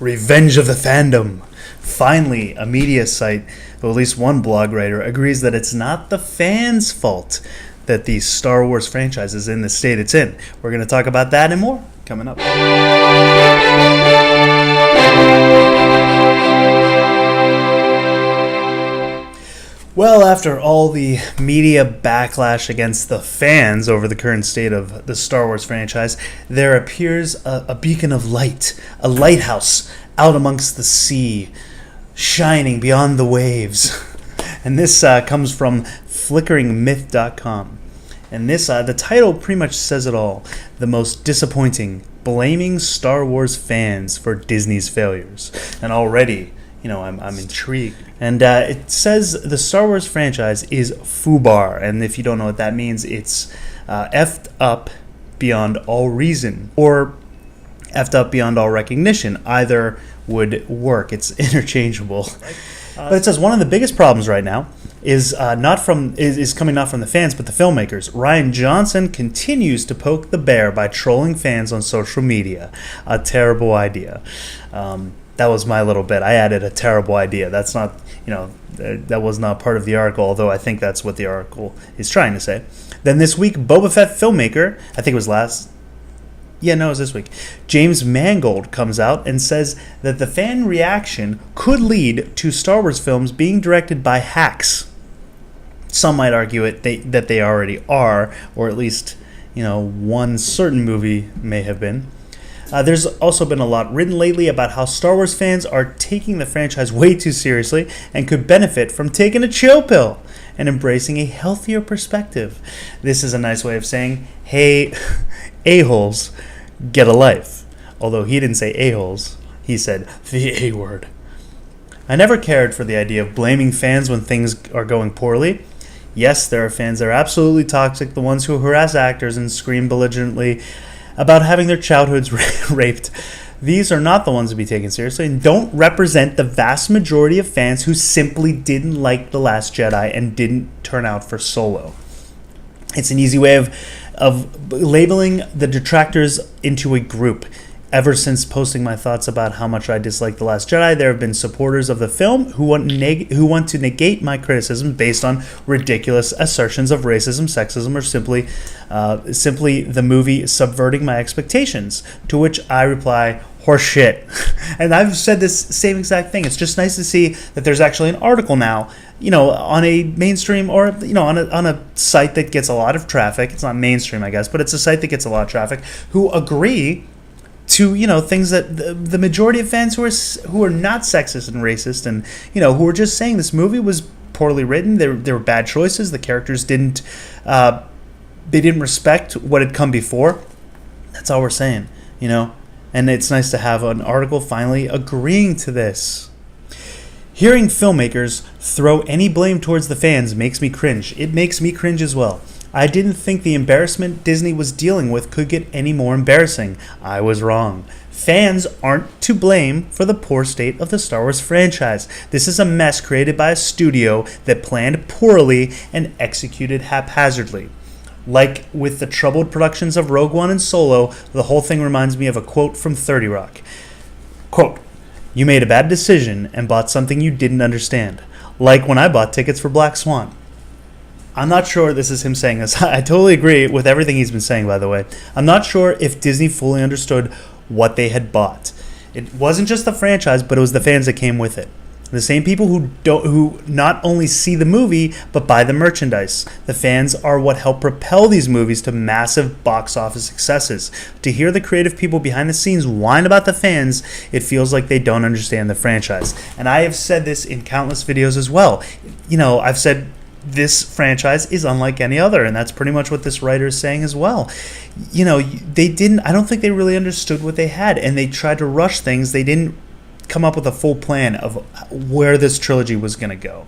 Revenge of the Fandom. Finally, a media site, or at least one blog writer, agrees that it's not the fans' fault that the Star Wars franchise is in the state it's in. We're going to talk about that and more coming up. Well, after all the media backlash against the fans over the current state of the Star Wars franchise, there appears a beacon of light, a lighthouse out amongst the sea, shining beyond the waves. And this comes from flickeringmyth.com. And this, the title pretty much says it all. The most disappointing, blaming Star Wars fans for Disney's failures. And already, I'm intrigued. And it says the Star Wars franchise is FUBAR. And if you don't know what that means, it's effed up beyond all reason. Or effed up beyond all recognition. Either would work. It's interchangeable. But it says one of the biggest problems right now is coming not from the fans but the filmmakers. Rian Johnson continues to poke the bear by trolling fans on social media. A terrible idea. That was my little bit. I added a terrible idea. That's not, that was not part of the article, although I think that's what the article is trying to say. Then this week, Boba Fett filmmaker, I think it was this week, James Mangold comes out and says that the fan reaction could lead to Star Wars films being directed by hacks. Some might argue that they already are, or at least, one certain movie may have been. There's also been a lot written lately about how Star Wars fans are taking the franchise way too seriously and could benefit from taking a chill pill and embracing a healthier perspective. This is a nice way of saying, hey, a-holes, get a life. Although he didn't say a-holes, he said the A-word. I never cared for the idea of blaming fans when things are going poorly. Yes, there are fans that are absolutely toxic, the ones who harass actors and scream belligerently about having their childhoods raped. These are not the ones to be taken seriously and don't represent the vast majority of fans who simply didn't like The Last Jedi and didn't turn out for Solo. It's an easy way of labeling the detractors into a group. Ever since posting my thoughts about how much I dislike The Last Jedi, there have been supporters of the film who want to negate my criticism based on ridiculous assertions of racism, sexism, or simply the movie subverting my expectations. To which I reply, horseshit. And I've said this same exact thing. It's just nice to see that there's actually an article now, on a mainstream or, on a site that gets a lot of traffic. It's not mainstream, I guess, but it's a site that gets a lot of traffic, who agree to, things that the majority of fans who are not sexist and racist and, who are just saying this movie was poorly written, there were bad choices, the characters didn't respect what had come before. That's all we're saying, And it's nice to have an article finally agreeing to this. Hearing filmmakers throw any blame towards the fans makes me cringe. It makes me cringe as well. I didn't think the embarrassment Disney was dealing with could get any more embarrassing. I was wrong. Fans aren't to blame for the poor state of the Star Wars franchise. This is a mess created by a studio that planned poorly and executed haphazardly. Like with the troubled productions of Rogue One and Solo, the whole thing reminds me of a quote from 30 Rock. Quote, "You made a bad decision and bought something you didn't understand. Like when I bought tickets for Black Swan." I'm not sure this is him saying this. I totally agree with everything he's been saying, by the way. I'm not sure if Disney fully understood what they had bought. It wasn't just the franchise, but it was the fans that came with it. The same people who not only see the movie, but buy the merchandise. The fans are what help propel these movies to massive box office successes. To hear the creative people behind the scenes whine about the fans, it feels like they don't understand the franchise. And I have said this in countless videos as well. I've said this franchise is unlike any other, and that's pretty much what this writer is saying as well. I don't think they really understood what they had, and they tried to rush things. They didn't come up with a full plan of where this trilogy was going to go.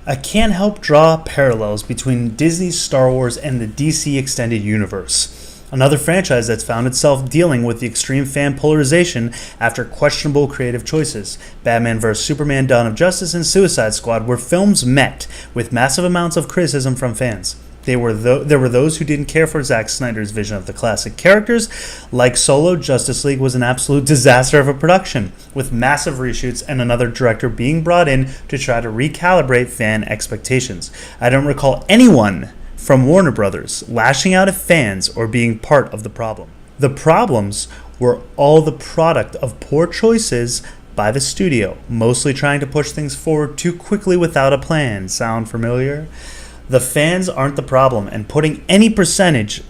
I can't help draw parallels between Disney's Star Wars and the DC Extended Universe. Another franchise that's found itself dealing with the extreme fan polarization after questionable creative choices. Batman vs. Superman, Dawn of Justice, and Suicide Squad were films met with massive amounts of criticism from fans. There were those who didn't care for Zack Snyder's vision of the classic characters. Like Solo, Justice League was an absolute disaster of a production, with massive reshoots and another director being brought in to try to recalibrate fan expectations. I don't recall anyone from Warner Brothers lashing out at fans or being part of the problem. The problems were all the product of poor choices by the studio, mostly trying to push things forward too quickly without a plan. Sound familiar? The fans aren't the problem, and putting any percentage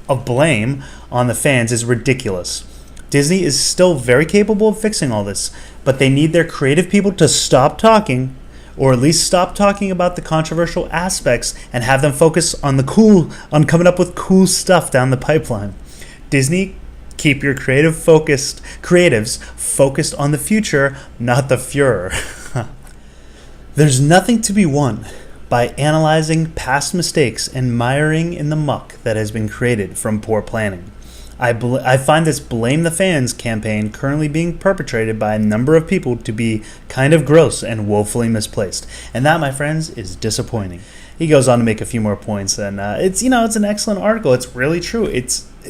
of blame on the fans is ridiculous. Disney is still very capable of fixing all this, but they need their creative people to stop talking, or at least stop talking about the controversial aspects and have them focus on coming up with cool stuff down the pipeline. Disney, keep your creatives focused on the future, not the furor. There's nothing to be won by analyzing past mistakes and miring in the muck that has been created from poor planning. I find this blame the fans campaign currently being perpetrated by a number of people to be kind of gross and woefully misplaced. And that, my friends, is disappointing. He goes on to make a few more points, and it's an excellent article. It's really true.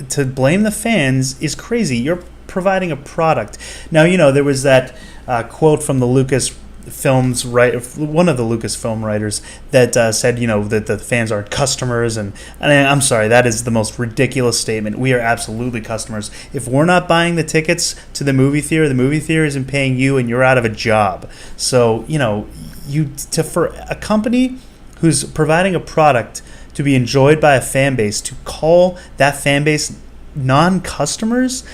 To blame the fans is crazy. You're providing a product. Now, there was that quote from the one of the Lucasfilm writers that said, that the fans are customers, and I'm sorry, that is the most ridiculous statement. We are absolutely customers. If we're not buying the tickets to the movie theater isn't paying you, and you're out of a job. So, for a company who's providing a product to be enjoyed by a fan base, to call that fan base not customers,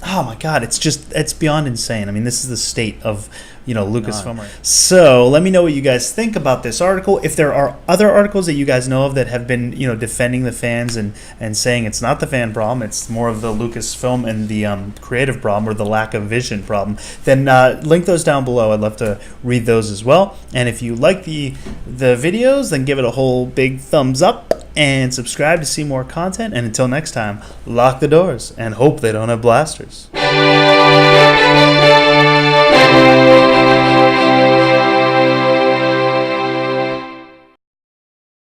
oh my God, it's beyond insane. I mean, this is the state of, Lucasfilm. So let me know what you guys think about this article. If there are other articles that you guys know of that have been, defending the fans and saying it's not the fan problem, it's more of the Lucasfilm and the creative problem or the lack of vision problem, then link those down below. I'd love to read those as well. And if you like the videos, then give it a whole big thumbs up and subscribe to see more content. And until next time, lock the doors and hope they don't have blasters.